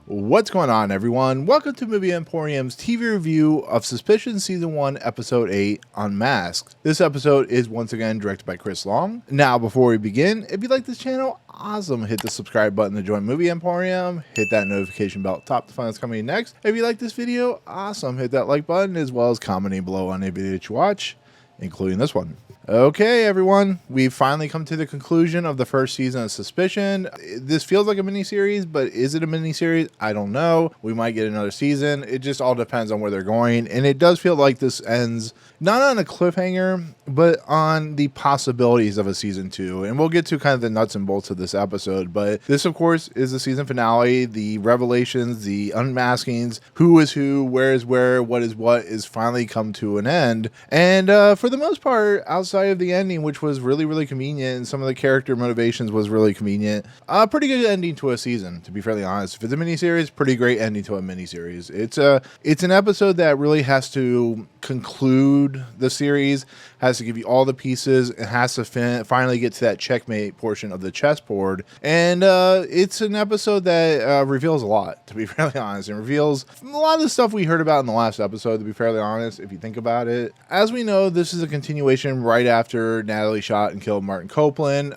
What's going on, everyone? Welcome to Movie Emporium's TV review of Suspicion Season 1, Episode 8, Unmasked. This episode is once again directed by Chris Long. Now, before we begin, if you like this channel, awesome, hit the subscribe button to join Movie Emporium, hit that notification bell at the top to find what's coming next. If you like this video, awesome, hit that like button, as well as commenting below on any video that you watch, including this one. Okay, everyone, we've finally come to the conclusion of the first season of Suspicion. This feels like a miniseries, but is it a miniseries? I don't know. We might get another season. It just all depends on where they're going. And it does feel like this ends not on a cliffhanger, but on the possibilities of a season 2. And we'll get to kind of the nuts and bolts of this episode. But this, of course, is the season finale. The revelations, the unmaskings, who is who, where is where, what is finally come to an end. And for the most part, outside of the ending, which was really convenient, and some of the character motivations was really convenient, a pretty good ending to a season, to be fairly honest. If it's a miniseries, pretty great ending to a miniseries. It's an episode that really has to conclude the series, has to give you all the pieces, and has to finally get to that checkmate portion of the chessboard. And it's an episode that reveals a lot, to be fairly honest, and reveals a lot of the stuff we heard about in the last episode, to be fairly honest, if you think about it. As we know, this is a continuation right after Natalie shot and killed Martin Copeland.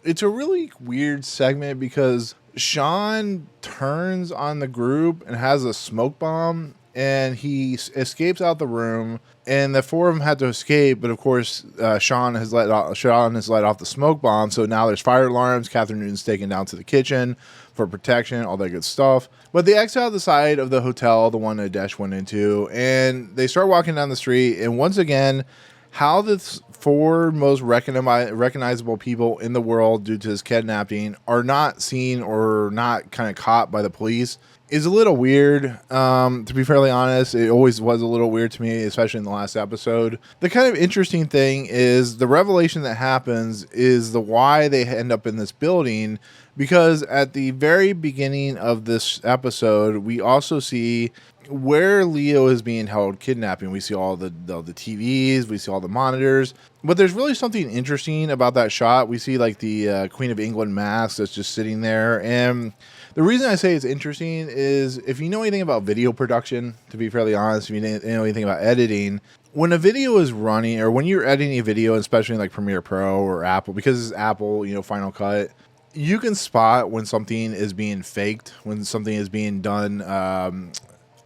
It's a really weird segment because Sean turns on the group and has a smoke bomb, and he escapes out the room, and the four of them had to escape, but of course Sean has let off the smoke bomb, so now there's fire alarms. Kathryn Newman's taken down to the kitchen for protection, all that good stuff. But they exit out the side of the hotel, the one that Dash went into, and they start walking down the street, and once again, how the four most recognizable people in the world due to this kidnapping are not seen or not kind of caught by the police is a little weird. To be fairly honest, it always was a little weird to me, especially in the last episode. The kind of interesting thing is the revelation that happens is the why they end up in this building, because at the very beginning of this episode, we also see where Leo is being held kidnapping. We see all the TVs, we see all the monitors, but there's really something interesting about that shot. We see like the Queen of England mask that's just sitting there, and the reason I say it's interesting is if you know anything about video production, to be fairly honest, if you know anything about editing, when a video is running, or when you're editing a video, especially like Premiere Pro or Apple, because it's Apple, Final Cut, you can spot when something is being faked, when something is being done,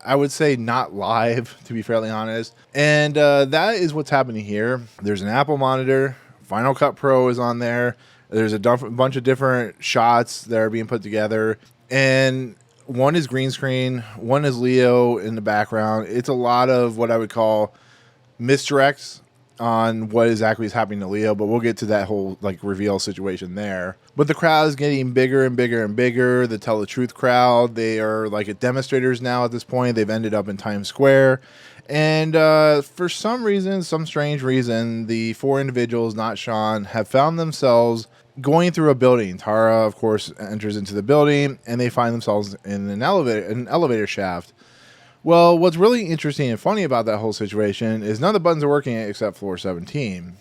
I would say not live, to be fairly honest. And that is what's happening here. There's an Apple monitor. Final Cut Pro is on there. There's a bunch of different shots that are being put together. And one is green screen. One is Leo in the background. It's a lot of what I would call misdirects on what exactly is happening to Leo, but we'll get to that whole reveal situation there. But the crowd is getting bigger and bigger and bigger. The Tell the Truth crowd, they are demonstrators now at this point. They've ended up in Times Square. And for some reason, some strange reason, the four individuals, not Sean, have found themselves going through a building. Tara, of course, enters into the building, and they find themselves in an elevator shaft. Well, what's really interesting and funny about that whole situation is none of the buttons are working except floor 17.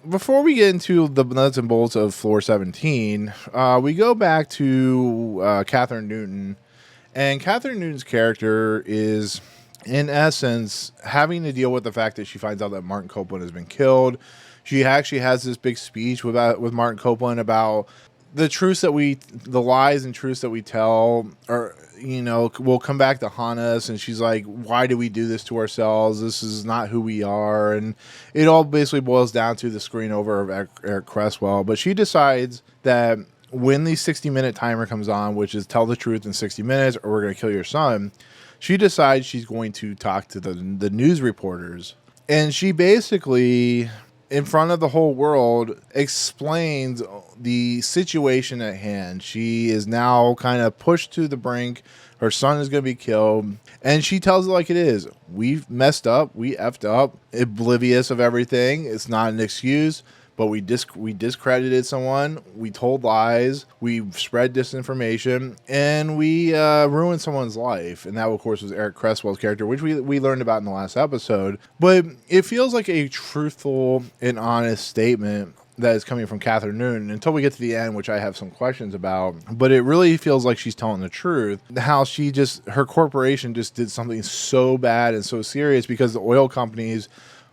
Before we get into the nuts and bolts of floor 17, we go back to Kathryn Newman. And Kathryn Newman's character is, in essence, having to deal with the fact that she finds out that Martin Copeland has been killed. She actually has this big speech with Martin Copeland about the lies and truths that we tell will come back to haunt us. And she's like, why do we do this to ourselves? This is not who we are. And it all basically boils down to the screen over of Eric Cresswell. But she decides that when the 60-minute timer comes on, which is tell the truth in 60 minutes or we're going to kill your son, she decides she's going to talk to the news reporters. And she basically, in front of the whole world, explains the situation at hand. She is now kind of pushed to the brink. Her son is going to be killed. And she tells it like it is. We've messed up. We effed up. Oblivious of everything. It's not an excuse. But we discredited someone. We told lies. We spread disinformation. And we ruined someone's life. And that, of course, was Eric Cresswell's character, which we learned about in the last episode. But it feels like a truthful and honest statement that is coming from Kathryn Newman until we get to the end, which I have some questions about. But it really feels like she's telling the truth. How her corporation just did something so bad and so serious because the oil companies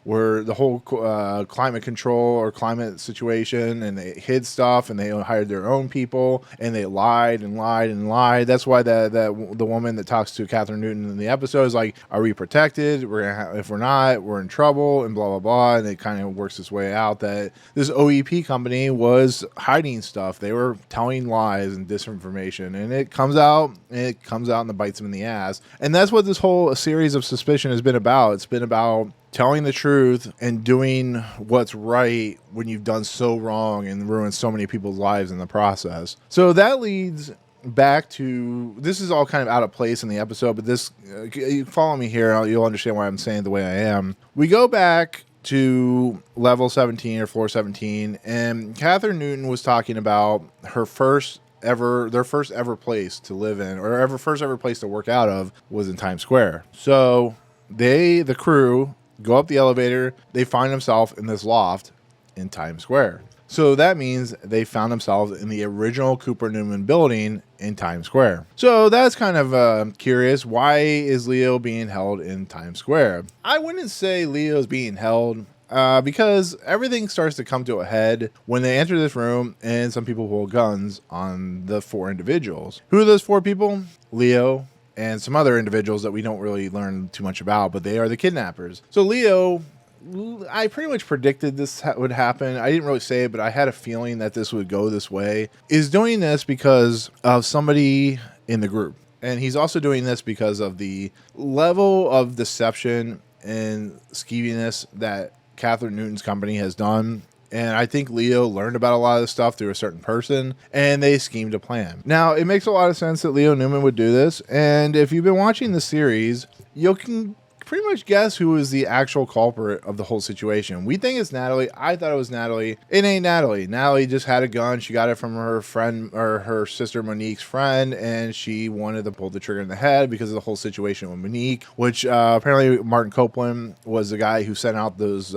were the whole climate control or climate situation, and they hid stuff, and they hired their own people, and they lied and lied and lied. That's why the woman that talks to Kathryn Newman in the episode is like, "Are we protected? If we're not, we're in trouble," and blah blah blah. And it kind of works its way out that this OEP company was hiding stuff. They were telling lies and disinformation, and it comes out and it bites them in the ass. And that's what this whole series of Suspicion has been about. It's been about telling the truth and doing what's right when you've done so wrong and ruined so many people's lives in the process. So that leads back to, this is all kind of out of place in the episode, but this, you follow me here, you'll understand why I'm saying the way I am. We go back to level 17 or floor 17, and Kathryn Newman was talking about their first ever place to live in, or first ever place to work out of, was in Times Square. So the crew go up the elevator, they find themselves in this loft in Times Square. So that means they found themselves in the original Cooper Newman building in Times Square. So that's kind of curious. Why is Leo being held in Times Square? I wouldn't say Leo's being held because everything starts to come to a head when they enter this room and some people pull guns on the 4 individuals. Who are those 4 people? Leo and some other individuals that we don't really learn too much about, but they are the kidnappers. So Leo, I pretty much predicted this would happen. I didn't really say it, but I had a feeling that this would go this way. Is doing this because of somebody in the group. And he's also doing this because of the level of deception and skeeviness that Kathryn Newman's company has done. And I think Leo learned about a lot of this stuff through a certain person, and they schemed a plan. Now, it makes a lot of sense that Leo Newman would do this. And if you've been watching the series, you can pretty much guess who is the actual culprit of the whole situation. We think it's Natalie. I thought it was Natalie. It ain't Natalie. Natalie just had a gun. She got it from her friend, or her sister Monique's friend, and she wanted to pull the trigger in the head because of the whole situation with Monique, which apparently Martin Copeland was the guy who sent out those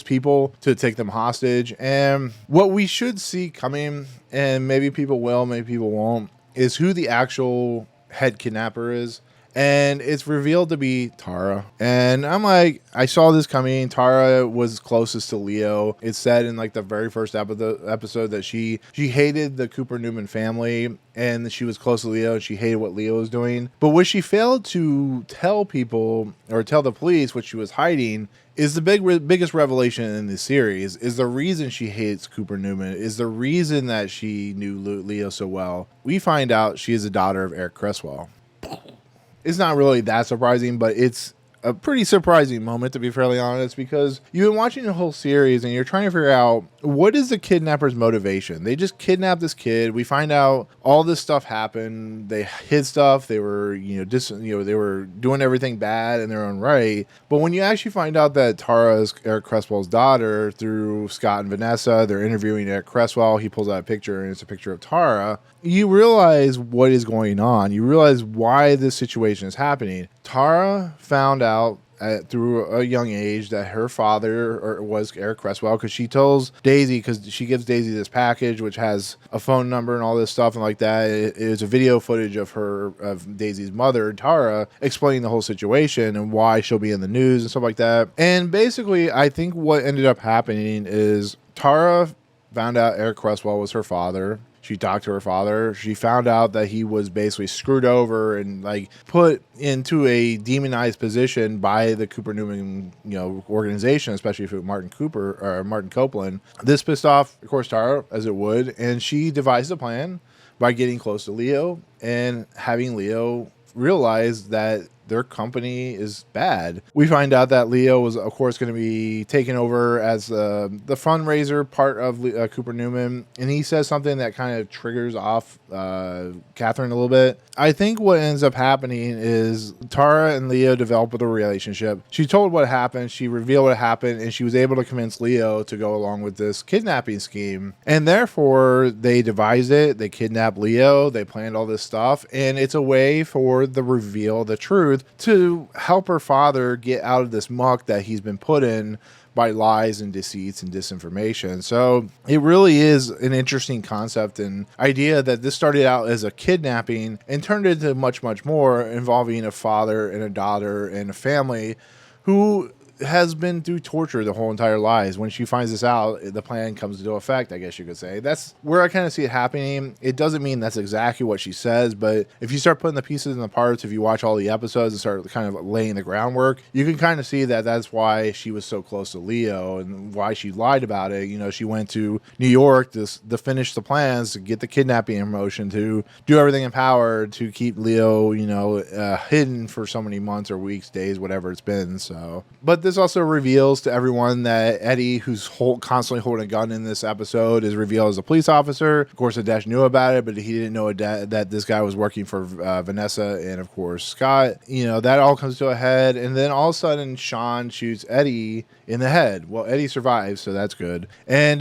people to take them hostage. And what we should see coming, and maybe people will, maybe people won't, is who the actual head kidnapper is. And it's revealed to be Tara. And I'm like, I saw this coming. Tara was closest to Leo. It said in like the very first episode that she hated the Cooper Newman family, and she was close to Leo, and she hated what Leo was doing. But what she failed to tell people, or tell the police what she was hiding, is the biggest revelation in this series. Is the reason she hates Cooper Newman, is the reason that she knew Leo so well. We find out she is a daughter of Eric Cresswell. It's not really that surprising, but it's a pretty surprising moment, to be fairly honest, because you've been watching the whole series and you're trying to figure out, what is the kidnapper's motivation? They just kidnapped this kid. We find out all this stuff happened. They hid stuff. They were, they were doing everything bad in their own right. But when you actually find out that Tara is Eric Cresswell's daughter through Scott and Vanessa, they're interviewing Eric Cresswell. He pulls out a picture, and it's a picture of Tara. You realize what is going on. You realize why this situation is happening. Tara found out through a young age that her father was Eric Cresswell, because she tells Daisy, because she gives Daisy this package which has a phone number and all this stuff and like that. It is a video footage of Daisy's mother, Tara, explaining the whole situation and why she'll be in the news and stuff like that. And basically, I think what ended up happening is Tara found out Eric Cresswell was her father. She talked to her father. She found out that he was basically screwed over and like put into a demonized position by the Cooper Newman, organization, especially for Martin Copeland. This pissed off, of course, Tara, as it would, and she devised a plan by getting close to Leo and having Leo realize that their company is bad. We find out that Leo was, of course, going to be taken over as the fundraiser part of Cooper Newman, and he says something that kind of triggers off Kathryn a little bit. I think what ends up happening is Tara and Leo develop a relationship. She told what happened, she revealed what happened, and she was able to convince Leo to go along with this kidnapping scheme. And therefore, they devised it, they kidnapped Leo, they planned all this stuff, and it's a way for the truth to help her father get out of this muck that he's been put in by lies and deceits and disinformation. So it really is an interesting concept and idea that this started out as a kidnapping and turned into much, much more, involving a father and a daughter and a family who has been through torture the whole entire lives. When she finds this out, the plan comes into effect, I guess you could say. That's where I kind of see it happening. It doesn't mean that's exactly what she says, but if you start putting the pieces in the parts, if you watch all the episodes and start kind of laying the groundwork, you can kind of see that that's why she was so close to Leo and why she lied about it. You know, she went to New York to finish the plans, to get the kidnapping in motion, to do everything in power to keep Leo, hidden for so many months or weeks, days, whatever it's been. So, but this also reveals to everyone that Eddie, who's constantly holding a gun in this episode, is revealed as a police officer. Of course, Adesh knew about it, but he didn't know that this guy was working for Vanessa and, of course, Scott. That all comes to a head, and then all of a sudden, Sean shoots Eddie in the head. Well, Eddie survives, so that's good. And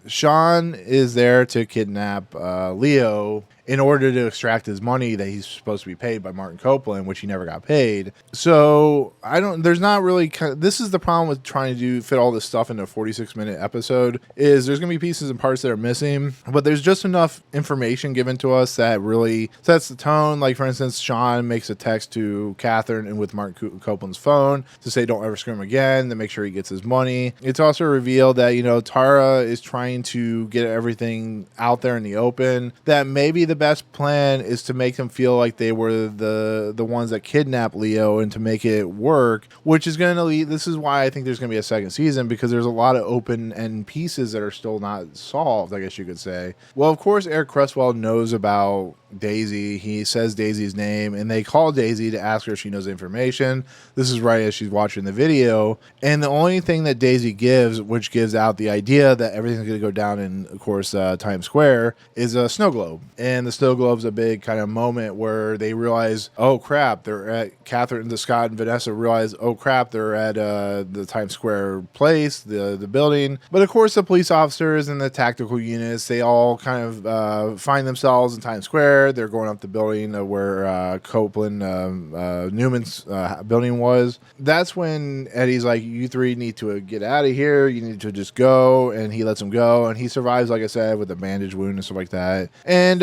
Sean is there to kidnap Leo in order to extract his money that he's supposed to be paid by Martin Copeland, which he never got paid. So there's not really, this is the problem with trying to fit all this stuff into a 46-minute episode, is there's going to be pieces and parts that are missing, but there's just enough information given to us that really sets the tone. Like, for instance, Sean makes a text to Kathryn and with Martin Copeland's phone to say, don't ever screw him again, to make sure he gets his money. It's also revealed that, Tara is trying to get everything out there in the open, that maybe the best plan is to make them feel like they were the ones that kidnapped Leo and to make it work, which is going to lead. This is why I think there's going to be a second season, because there's a lot of open end pieces that are still not solved, I guess you could say. Well, of course, Eric Cresswell knows about Daisy. He says Daisy's name, and they call Daisy to ask her if she knows the information. This is right as she's watching the video, and the only thing that Daisy gives, which gives out the idea that everything's going to go down in, of course, Times Square, is a snow globe. And the snow globe's a big kind of moment where they realize, oh crap, they're at Kathryn, Scott and Vanessa realize, oh crap, they're at the Times Square place, the building. But of course, the police officers and the tactical units, they all kind of find themselves in Times Square. They're going up the building where Copeland Newman's building was. That's when Eddie's like, you three need to get out of here. You need to just go. And he lets him go. And he survives, like I said, with a bandage wound and stuff like that. And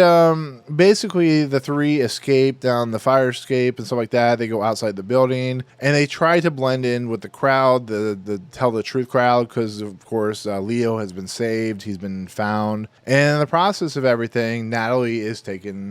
basically, the three escape down the fire escape and stuff like that. They go outside the building. And they try to blend in with the crowd, the tell the truth crowd, because, of course, Leo has been saved. He's been found. And in the process of everything, Natalie is taken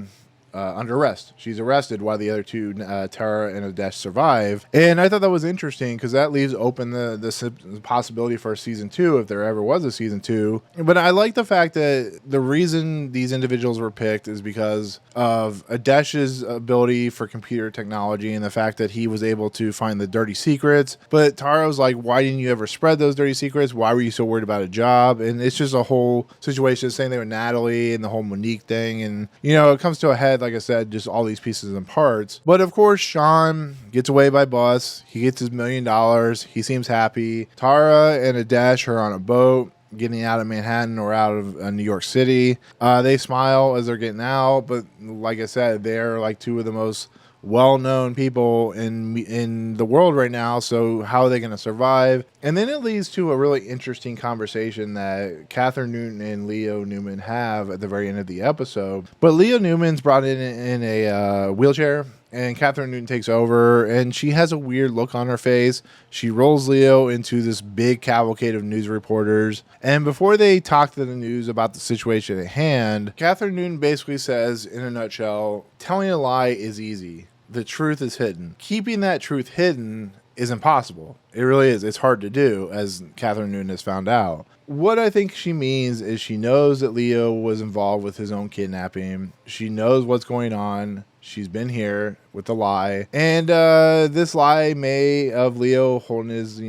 under arrest. She's arrested while the other two, Tara and Adesh, survive. And I thought that was interesting because that leaves open the possibility for a season 2 if there ever was a season 2. But I like the fact that the reason these individuals were picked is because of Adesh's ability for computer technology and the fact that he was able to find the dirty secrets. But Tara was like, why didn't you ever spread those dirty secrets? Why were you so worried about a job? And it's just a whole situation. Same thing with Natalie and the whole Monique thing. And, it comes to a head, like I said, just all these pieces and parts. But of course, Sean gets away by bus. He gets his $1 million. He seems happy. Tara and Adesh are on a boat getting out of Manhattan or out of New York City. They smile as they're getting out, but like I said, they're like two of the most well-known people in the world right now, so how are they going to survive? And then it leads to a really interesting conversation that Kathryn Newman and Leo Newman have at the very end of the episode. But Leo Newman's brought in a wheelchair, and Kathryn Newman takes over, and she has a weird look on her face. She rolls Leo into this big cavalcade of news reporters, and before they talk to the news about the situation at hand, Kathryn Newman basically says, in a nutshell, telling a lie is easy. The truth is hidden. Keeping that truth hidden is impossible. It really is. It's hard to do, as Kathryn Newman has found out. What I think she means is she knows that Leo was involved with his own kidnapping. She knows what's going on. She's been here with the lie. And this lie of Leo holding his,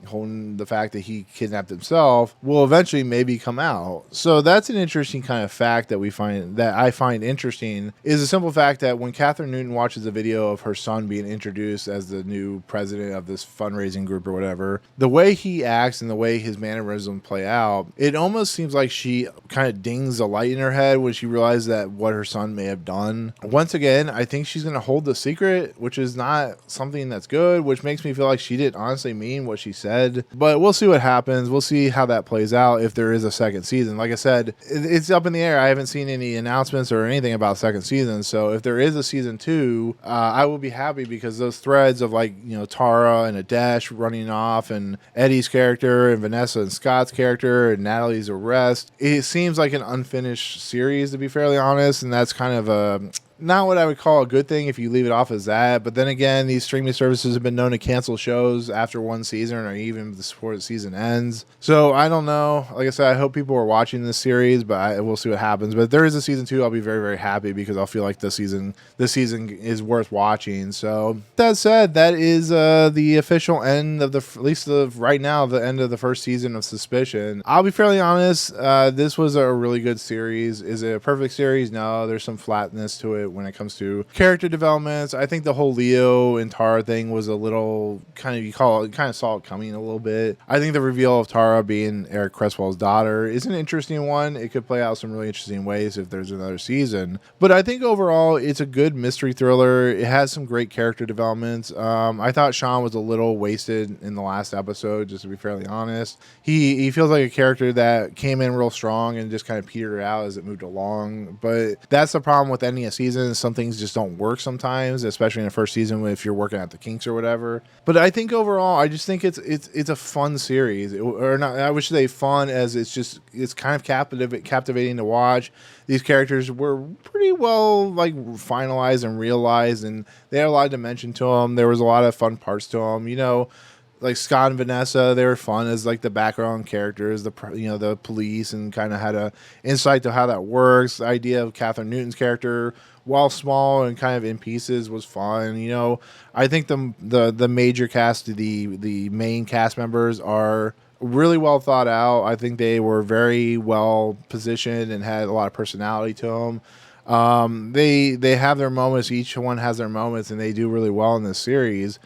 holding the fact that he kidnapped himself will eventually maybe come out. So that's an interesting kind of fact that I find interesting, is the simple fact that when Kathryn Newman watches a video of her son being introduced as the new president of this fundraising group or whatever, the way he acts and the way his mannerisms play out, it almost seems like she kind of dings a light in her head when she realizes that what her son may have done. Once again, I think she's going to hold the secret, which is not something that's good, which makes me feel like she didn't honestly mean what she said. head. But we'll see what happens. We'll see how that plays out if there is a second season. Like I said, it's up in the air. I haven't seen any announcements or anything about second season. So if there is a season 2, I will be happy, because those threads of, like, you know, Tara and Adesh running off, and Eddie's character and Vanessa and Scott's character and Natalie's arrest, it seems like an unfinished series, to be fairly honest. And that's kind of a not what I would call a good thing if you leave it off as that. But then again, these streaming services have been known to cancel shows after one season, or even before the season ends. So I don't know. Like I said, I hope people are watching this series, but we'll see what happens. But if there is a season 2, I'll be very, very happy, because I'll feel like this season is worth watching. So that said, that is the official end of at least right now, the end of the first season of Suspicion. I'll be fairly honest. This was a really good series. Is it a perfect series? No, there's some flatness to it when it comes to character developments. I think the whole Leo and Tara thing was a little kind of saw it coming a little bit. I think the reveal of Tara being Eric Cresswell's daughter is an interesting one. It could play out some really interesting ways if there's another season. But I think overall it's a good mystery thriller. It has some great character developments. I thought Sean was a little wasted in the last episode, just to be fairly honest. He feels like a character that came in real strong and just kind of petered out as it moved along. But that's the problem with ending a season. Some things just don't work sometimes, especially in the first season if you're working at the kinks or whatever. But I think overall, I just think it's a fun series, or not. I wish say fun, as it's kind of captivating to watch. These characters were pretty well finalized and realized, and they had a lot of dimension to them. There was a lot of fun parts to them, you know. Like Scott and Vanessa, they were fun as the background characters, the police, and kind of had a insight to how that works. The idea of Kathryn Newton's character, while small and kind of in pieces, was fun. You know, I think the major cast, the main cast members are really well thought out. I think they were very well positioned and had a lot of personality to them. They have their moments. Each one has their moments, and they do really well in this series.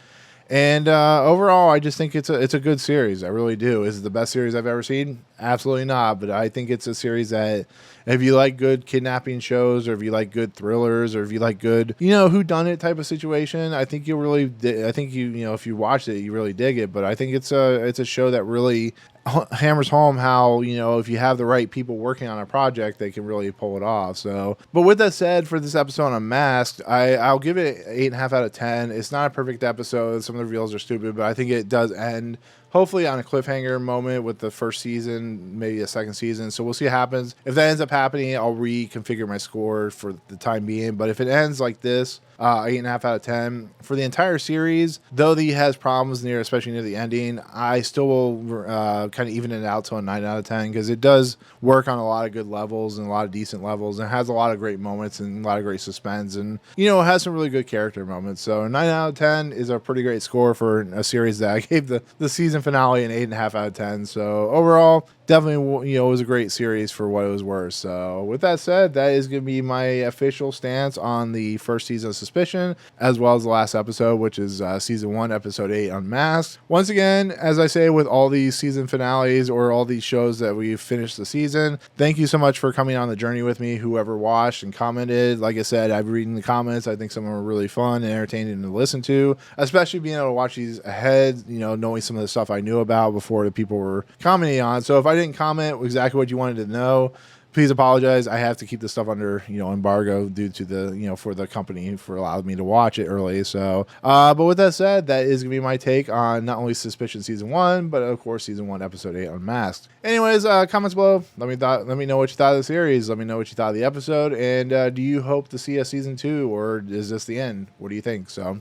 And overall, I just think it's a good series. I really do. Is it the best series I've ever seen? Absolutely not. But I think it's a series that, if you like good kidnapping shows, or if you like good thrillers, or if you like good, whodunit type of situation, I think if you watch it, you really dig it. But I think it's a show that really hammers home how, if you have the right people working on a project, they can really pull it off. So, but with that said, for this episode on Unmasked, I'll give it 8.5 out of 10. It's not a perfect episode. Some of the reveals are stupid, but I think it does end hopefully on a cliffhanger moment with the first season, maybe a second season. So we'll see what happens. If that ends up happening, I'll reconfigure my score for the time being. But if it ends like this, 8.5 out of 10 for the entire series, though he has problems especially near the ending, I still will kind of even it out to a 9 out of 10, because it does work on a lot of good levels and a lot of decent levels, and it has a lot of great moments and a lot of great suspense, and it has some really good character moments. So 9 out of 10 is a pretty great score for a series that I gave the season finale an 8.5 out of 10. So overall, definitely, it was a great series for what it was worth. So with that said, that is going to be my official stance on the first season of Suspicion, as well as the last episode, which is season 1, episode 8, Unmasked. Once again, as I say with all these season finales or all these shows that we've finished the season, thank you so much for coming on the journey with me, whoever watched and commented. Like I said, I've read the comments. I think some of them are really fun and entertaining to listen to, especially being able to watch these ahead, knowing some of the stuff I knew about before the people were commenting on. So if I didn't comment exactly what you wanted to know, please apologize. I have to keep this stuff under, embargo due to the, for the company for allowing me to watch it early. So, but with that said, that is going to be my take on not only Suspicion season 1, but of course season 1, episode 8, Unmasked. Anyways, comments below. Let me know what you thought of the series. Let me know what you thought of the episode. And do you hope to see a season 2, or is this the end? What do you think? So,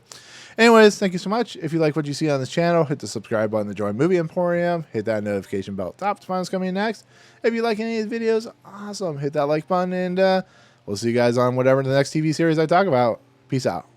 anyways, thank you so much. If you like what you see on this channel, hit the subscribe button to join Movie Emporium. Hit that notification bell top to find what's coming next. If you like any of these videos, awesome. Hit that like button, and we'll see you guys on whatever the next TV series I talk about. Peace out.